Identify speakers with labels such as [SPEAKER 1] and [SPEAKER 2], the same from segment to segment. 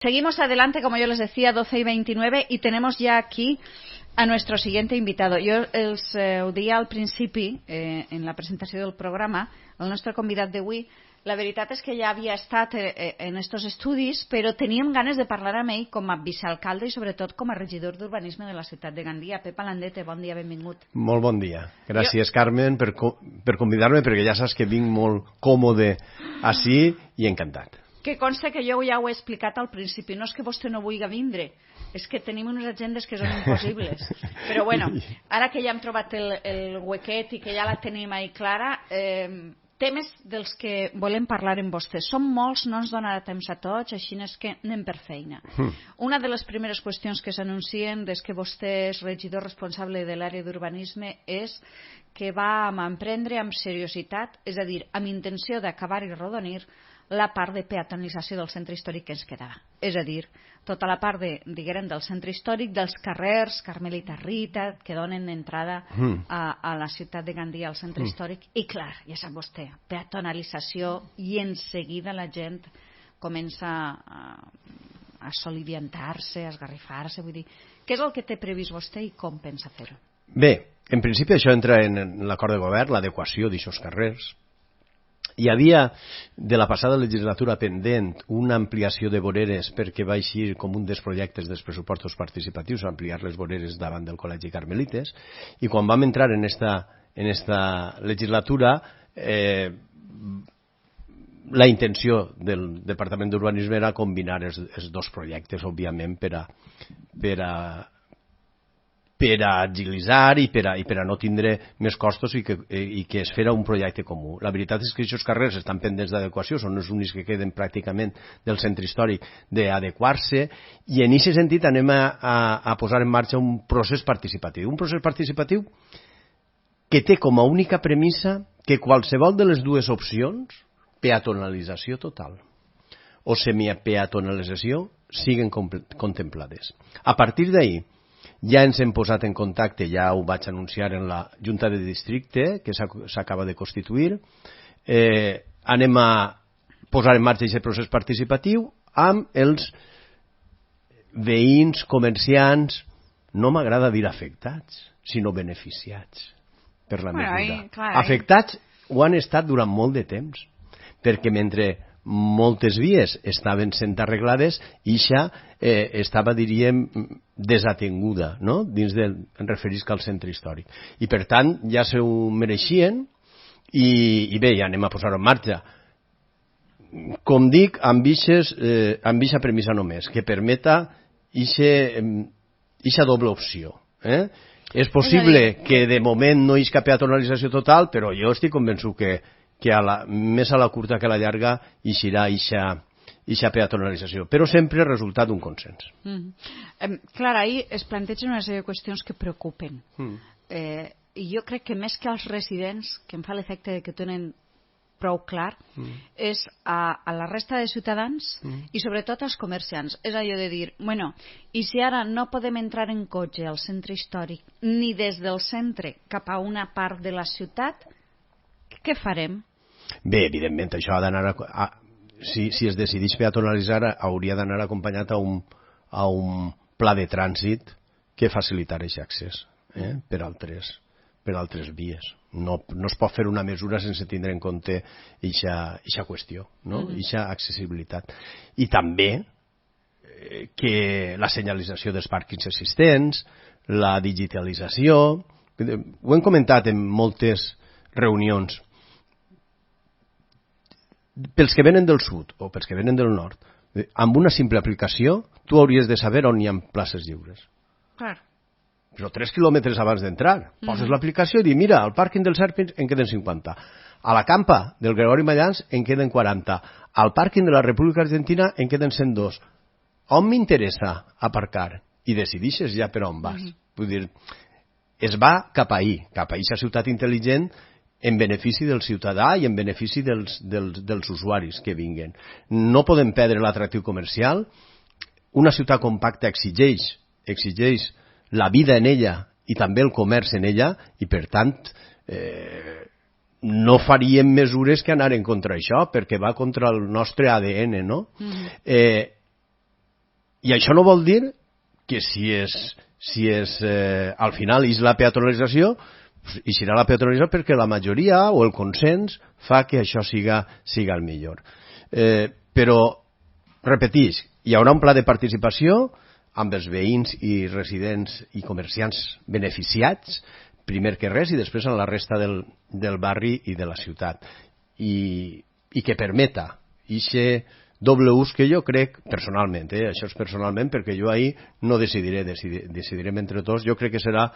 [SPEAKER 1] Seguimos adelante, como yo les decía, 12:29, y tenemos ya aquí a nuestro siguiente invitado. Jo els ho deia al principi, en la presentació del programa, el nostre convidat d'avui, la veritat és que ja havia estat en estos estudis, però teníem ganes de parlar amb ell com a vicealcalde i sobretot com a regidor d'urbanisme de la ciutat de Gandia. Pep Alandete, bon dia, benvingut.
[SPEAKER 2] Molt bon dia. Gràcies, Carmen, per convidar-me, perquè ja saps que vinc molt còmode ací i encantat.
[SPEAKER 1] Que consta que jo ja ho he explicat al principi, no és que vostè no vulgui vindre, és que tenim unes agendes que són impossibles. Però bueno, ara que ja hem trobat el huequet i que ja la tenim ahí clara, temes dels que volem parlar amb vostè. Són molts, no ens donarà temps a tots, així és que anem per feina. Una de les primeres qüestions que s'anuncien des que vostè és regidor responsable de l'àrea d'urbanisme és que va emprendre amb seriositat, és a dir, amb intenció d'acabar i rodonir la part de peatonalització del centre històric que ens quedava. És a dir, tota la part del centre històric, dels carrers Carmelita Rita, que donen entrada a la ciutat de Gandia, al centre històric, i clar, ja sap vostè, peatonalització, i en seguida la gent comença a soliviantar-se, a esgarrifar-se, vull dir, què és el que té previst vostè i com pensa fer-ho?
[SPEAKER 2] Bé, en principi això entra en l'acord de govern, l'adequació d'aixòs carrers. Hi havia, de la passada legislatura pendent, una ampliació de voreres perquè va eixir com un dels projectes dels pressupostos participatius, ampliar les voreres davant del Col·legi Carmelites, i quan vam entrar en esta legislatura, la intenció del Departament d'Urbanisme era combinar els dos projectes, òbviament, per a agilitzar i per a no tindre més costos i que es fera un projecte comú. La veritat és que aquests carrers estan pendents d'adequació, són els únics que queden pràcticament del centre històric d'adequar-se, i en aquest sentit anem a posar en marxa un procés participatiu. Un procés participatiu que té com a única premissa que qualsevol de les dues opcions, peatonalització total o semipeatonalització, siguen contemplades. A partir d'ahir, ja ens hem posat en contacte, ja ho vaig anunciar en la Junta de Districte, que s'acaba de constituir. Anem a posar en marxa aquest procés participatiu amb els veïns, comerciants, no m'agrada dir afectats, sinó beneficiats per la mesura. Afectats ho han estat durant molt de temps, perquè mentre moltes vies estaven sent arreglades, ixa estava, diríem, desatenguda, no? Dins en referisc al centre històric. I per tant, ja se ho mereixien i bé, ja anem a posar-ho en marxa. Com dic, amb eixa premissa només, que permeta eixa doble opció. És possible que de moment no hi hagi peatonalització total, però jo estic convençut que més a la curta que a la llarga eixirà eixa peatonalització, però sempre resultat d'un consens.
[SPEAKER 1] Clar, ahir es plantegen una sèrie de qüestions que preocupen. I jo crec que més que als residents, que em fa l'efecte que tenen prou clar, és a la resta de ciutadans i sobretot als comerciants. És allò de dir, bueno, i si ara no podem entrar en cotxe al centre històric ni des del centre cap a una part de la ciutat, què farem?
[SPEAKER 2] Bé, evidentment, això ha d'anar si es decideix peatonalitzar, hauria d'anar acompanyat a un pla de trànsit que facilitar aquest accés per altres vies. No es pot fer una mesura sense tindre en compte aquesta qüestió, aquesta accessibilitat. I també que la senyalització dels pàrquings existents, la digitalització, ho hem comentat en moltes reunions. Pels que venen del sud o pels que venen del nord, amb una simple aplicació tu hauries de saber on hi ha places lliures.
[SPEAKER 1] Clar.
[SPEAKER 2] Però 3 quilòmetres abans d'entrar poses l'aplicació i dius, mira, al pàrquing dels Serpents en queden 50, a la campa del Gregori Mallans en queden 40, al pàrquing de la República Argentina en queden 102. On m'interessa aparcar? I decidixes ja per on vas. Vull dir, es va cap a aquesta ciutat intel·ligent en benefici del ciutadà i en benefici dels usuaris que vinguen. No podem perdre l'atractiu comercial. Una ciutat compacta exigeix la vida en ella i també el comerç en ella i, per tant, no faríem mesures que anaren contra això, perquè va contra el nostre ADN, no? I això no vol dir que si al final és la peatonalització, i serà la peatonalització perquè la majoria o el consens fa que això siga el millor. Però, repetís, hi haurà un pla de participació amb els veïns i residents i comerciants beneficiats, primer que res, i després en la resta del barri i de la ciutat. I que permeta ixe doble ús que jo crec, personalment, això és personalment, perquè jo ahir no decidiré, decidirem entre tots, jo crec que serà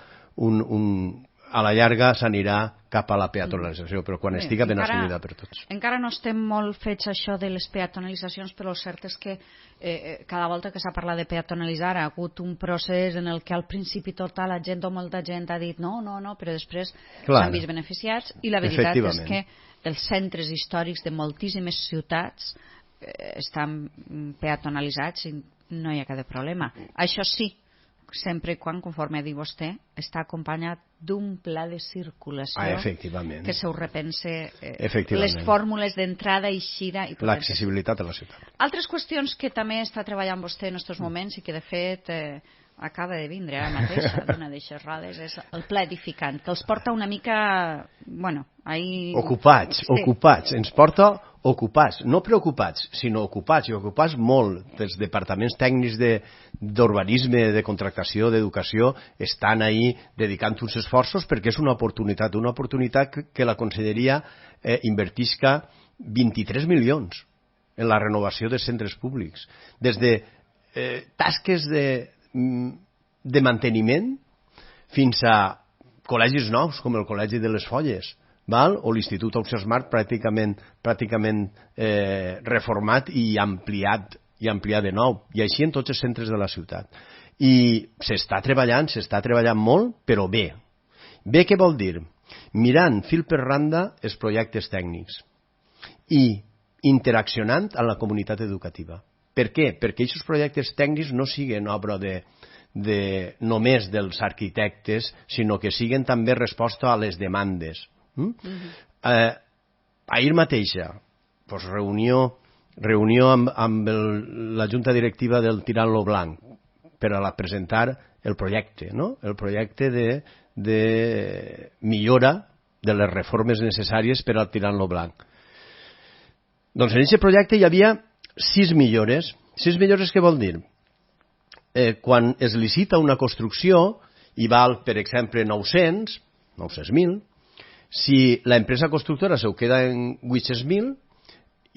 [SPEAKER 2] a la llarga s'anirà cap a la peatonalització, però quan estiga ben assumida per tots.
[SPEAKER 1] Encara no estem molt fets això de les peatonalitzacions, però el cert és que cada volta que s'ha parlat de peatonalitzar ha hagut un procés en el que al principi tota la gent o molta gent ha dit no, però després s'han vist beneficiats, i la veritat és que els centres històrics de moltíssimes ciutats estan peatonalitzats i no hi ha cap problema. Això sí, sempre i quan, conforme ha dit vostè, està acompanyat d'un pla de circulació que se ho repense les fórmules d'entrada i eixida.
[SPEAKER 2] L'accessibilitat a la ciutat.
[SPEAKER 1] Altres qüestions que també està treballant vostè en aquests moments i que de fet acaba de vindre ara mateix d'una d'aixes rodes és el pla edificant, que els porta una mica
[SPEAKER 2] ocupats, ens porta ocupats, no preocupats, sinó ocupats, i ocupats molt. Els departaments tècnics d'urbanisme, de contractació, d'educació, estan ahí dedicant uns esforços perquè és una oportunitat que la Conselleria invertisca 23 milions en la renovació de centres públics. Des de tasques de manteniment fins a col·legis nous, com el Col·legi de les Folles, o l'Institut Ausiàs Marc pràcticament reformat i ampliat de nou, i així en tots els centres de la ciutat. I s'està treballant molt, però bé. Bé què vol dir? Mirant fil per randa els projectes tècnics i interaccionant amb la comunitat educativa. Per què? Perquè aquests projectes tècnics no siguin obra només dels arquitectes, sinó que siguin també resposta a les demandes. Ahir mateixa, reunió amb la junta directiva del Tirant-lo Blanc per a presentar el projecte, el projecte de millora de les reformes necessàries per al Tirant-lo Blanc. Doncs en aquest projecte hi havia 6 millores. 6 millores què vol dir? Quan es licita una construcció i val, per exemple, 900.000, si l'empresa constructora se queda en 800.000,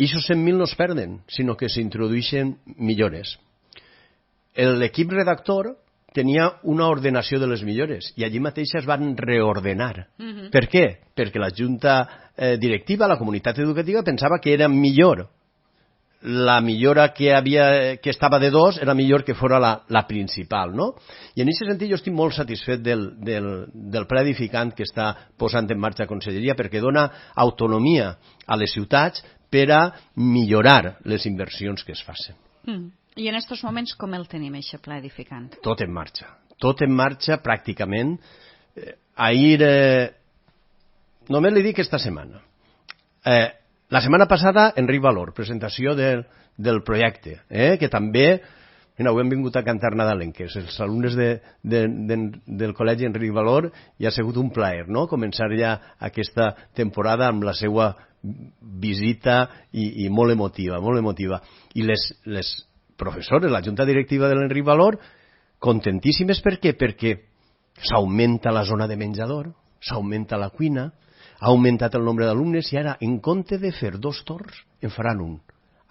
[SPEAKER 2] aquests 100.000 no es perden, sinó que s'introdueixen millores. L'equip redactor tenia una ordenació de les millores i allí mateix es van reordenar. Per què? Perquè la junta directiva, la comunitat educativa, pensava que era millor. La millora que estava de 2 era millor que fora la principal, no? I en aquest sentit jo estic molt satisfet del pla edificant que està posant en marxa la Conselleria, perquè dona autonomia a les ciutats per a millorar les inversions que es facin.
[SPEAKER 1] I en aquests moments com el tenim, aquest pla edificant?
[SPEAKER 2] Tot en marxa pràcticament. Ahir, només li dic esta setmana, la setmana passada, Enric Valor, presentació del projecte, que també, ho hem vingut a cantar nadalenques, els alumnes del Col·legi Enric Valor, i ha sigut un plaer, començar ja aquesta temporada amb la seva visita i molt emotiva, molt emotiva. I les professores, la junta directiva de l'Enric Valor, contentíssimes. Per què? Perquè s'augmenta la zona de menjador, s'augmenta la cuina, ha augmentat el nombre d'alumnes i ara, en compte de fer 2 torns, en faran un,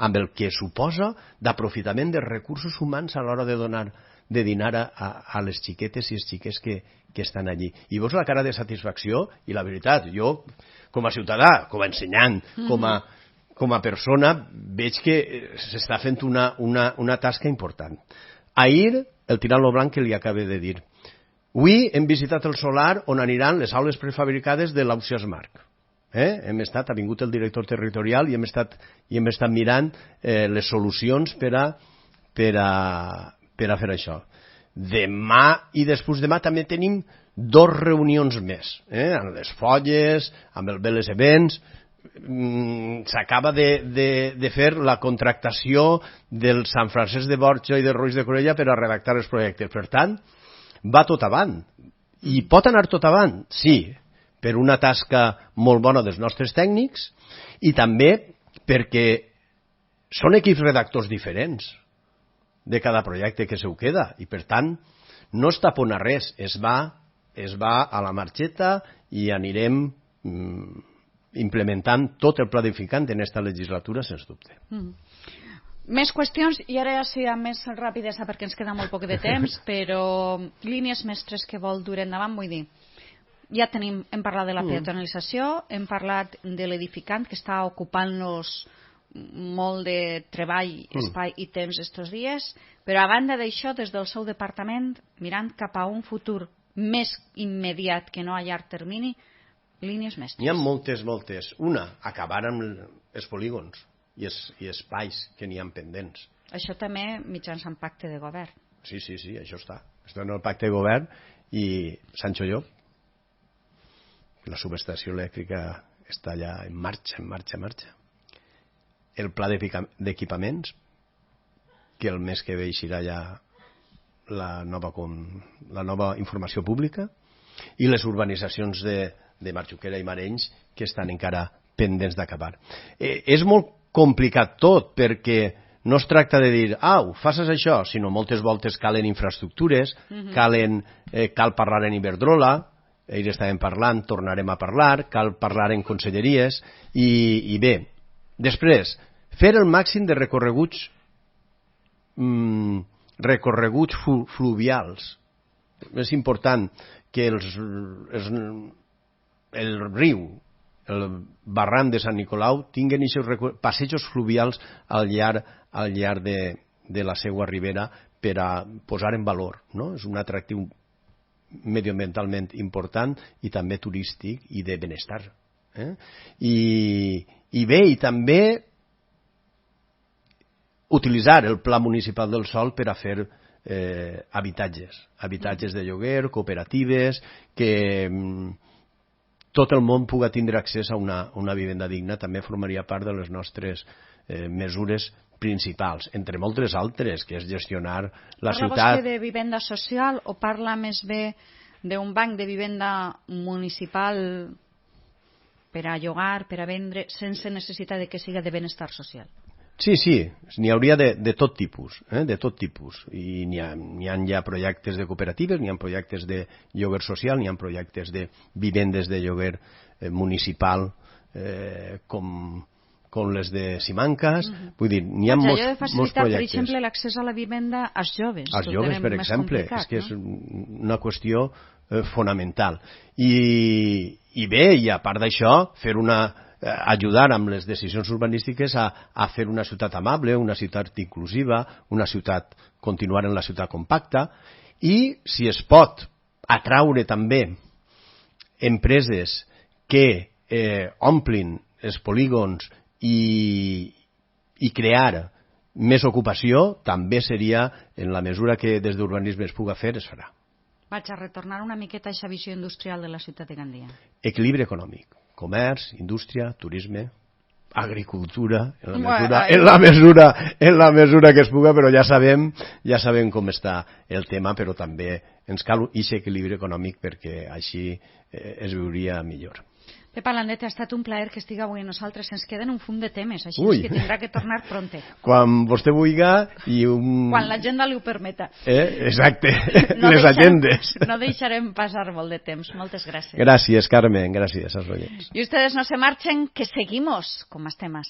[SPEAKER 2] amb el que suposa d'aprofitament de recursos humans a l'hora de dinar a les xiquetes i els xiquets que estan allí. I veus la cara de satisfacció i la veritat, jo com a ciutadà, com a ensenyant, com a persona, veig que s'està fent una tasca important. Ahir, el Tirant-lo Blanc que li acaba de dir. Avui hem visitat el solar on aniran les aules prefabricades de l'Ausiàs Marc. Ha vingut el director territorial i hem estat mirant les solucions per a fer això. Demà i després demà també tenim 2 reunions més, amb les Folles, amb el Beles Events. s'acaba de fer la contractació del Sant Francesc de Borja i del Roig de Corella per a redactar els projectes. Per tant, va tot avant. I pot anar tot avant? Sí, per una tasca molt bona dels nostres tècnics i també perquè són equips redactors diferents de cada projecte que se ho queda i, per tant, no es tapona res, es va a la marxeta i anirem implementant tot el planificant en aquesta legislatura, sens dubte.
[SPEAKER 1] Més qüestions, i ara ja sigui més ràpidesa perquè ens queda molt poc de temps, però línies mestres que vol dur endavant, vull dir, ja hem parlat de la peatonalització, hem parlat de l'edificant que està ocupant-nos molt de treball, espai i temps estos dies, però a banda d'això, des del seu departament, mirant cap a un futur més immediat que no a llarg termini, línies mestres.
[SPEAKER 2] N'hi ha moltes. Una, acabar amb els polígons i espais que n'hi ha pendents.
[SPEAKER 1] Això també mitjançant pacte de govern.
[SPEAKER 2] Sí, això està. Està en el pacte de govern i Sancho Llop, la subestació elèctrica està ja en marxa. El pla d'equipaments, que el mes que ve eixirà ja la nova informació pública, i les urbanitzacions de Marxuquera i Marenys, que estan encara pendents d'acabar. És molt complicat tot, perquè no es tracta de dir, faces això, sinó moltes voltes calen infraestructures, cal parlar en Iberdrola, ahir estàvem parlant, tornarem a parlar, cal parlar en conselleries, i bé, després, fer el màxim de recorreguts fluvials. És important que el riu, el barranc de Sant Nicolau, tinguin aquests passejos fluvials al llarg de la seva ribera per a posar en valor. És un atractiu mediambientalment important i també turístic i de benestar. I bé, i també utilitzar el Pla Municipal del Sòl per a fer habitatges de lloguer, cooperatives, que tot el món pugui tindre accés a una vivenda digna, també formaria part de les nostres mesures principals, entre moltes altres, que és gestionar la ciutat.
[SPEAKER 1] Parla vostè de vivenda social o parla més bé d'un banc de vivenda municipal per a llogar, per a vendre, sense necessitat de que siga de benestar social?
[SPEAKER 2] Sí, n'hi hauria de tot tipus, i n'hi ha ja projectes de cooperatives, n'hi ha projectes de lloguer social, n'hi ha projectes de vivendes de lloguer municipal, com les de Simancas, vull dir, n'hi ha molts projectes.
[SPEAKER 1] Allò de facilitar, per exemple, l'accés a la vivenda als joves.
[SPEAKER 2] Als joves, per exemple, és que és una qüestió fonamental. I bé, i a part d'això, ajudar amb les decisions urbanístiques a fer una ciutat amable, una ciutat inclusiva, una ciutat, continuar en la ciutat compacta, i si es pot atraure també empreses que omplin els polígons i crear més ocupació, també seria, en la mesura que des d'urbanisme es puga fer, es farà.
[SPEAKER 1] Vaig a retornar una miqueta a aquesta visió industrial de la ciutat de Gandia.
[SPEAKER 2] Equilibri econòmic. Comerç, indústria, turisme, agricultura, en la mesura que es puga, però ja sabem com està el tema, però també ens cal aquest equilibri econòmic perquè així es viuria millor.
[SPEAKER 1] Pepa Landet, ha estat un plaer que estigui avui amb nosaltres. Ens queden un fum de temes, així és que tindrà que tornar pronte.
[SPEAKER 2] Quan vostè vulgui i
[SPEAKER 1] quan l'agenda li ho permeta.
[SPEAKER 2] Exacte, les agendes.
[SPEAKER 1] No deixarem passar molt de temps. Moltes gràcies.
[SPEAKER 2] Gràcies, Carmen, gràcies als oients.
[SPEAKER 1] Y ustedes no se marchen, que seguimos con más temas.